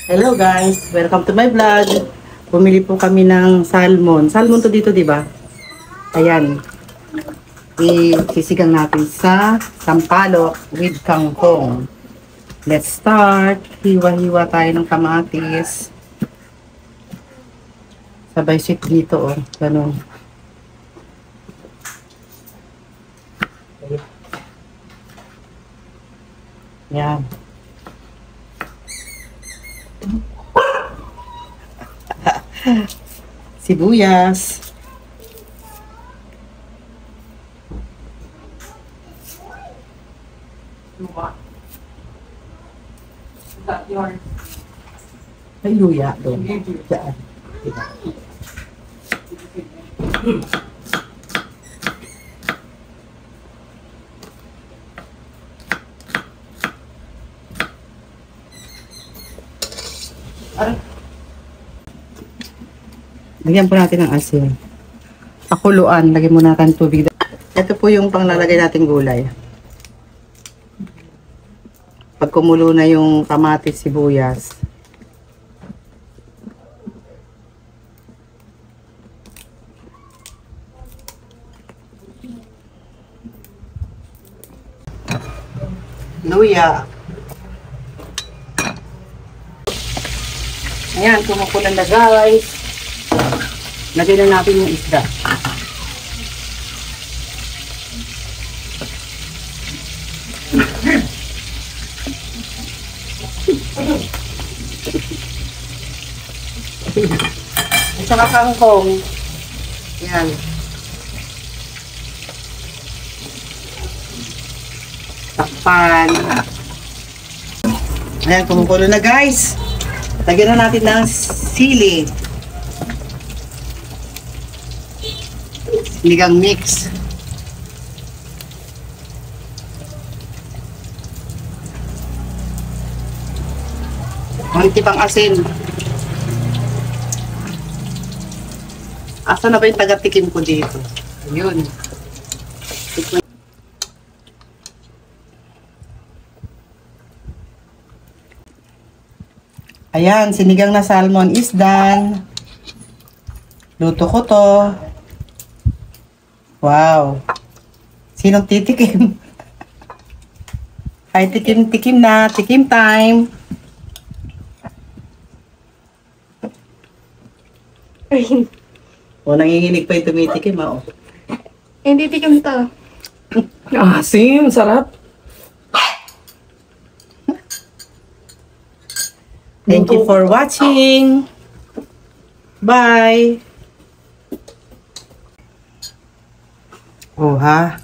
Hello guys, welcome to my vlog. Bumili po kami ng salmon. Salmon to dito, di ba? Ayan. Isisigang natin sa sampalok with kangkong. Let's start. Hiwa-hiwa tayo ng kamatis. Sabay sweet dito, oh. Ganun. Yan. Sibuyas. May luya doon. Diyan. Lagyan po natin ng asin. Pakuluan. Lagyan mo natin tubig. Ito po yung panglalagay nating gulay. Pag kumulo na yung kamatis, sibuyas. Luya. Ayan, kumukulan na guys. Lagyan na natin yung isda. At saka kangkong. Ayan. Takpan. Ayan, kumukulo na guys. Lagyan na natin ng sili. Sinigang mix. Konti pang asin. Asa na ba yung taga-tikim ko dito? Ayun. Ayan, sinigang na salmon is done. Luto ko to. Wow. Sinong titikim? Ay, tikim-tikim na. Tikim time. O, nanginginig pa yung tumitikim, ha? Hindi tikim to. Asim, sarap. Thank you for watching. Bye. Oh, ha?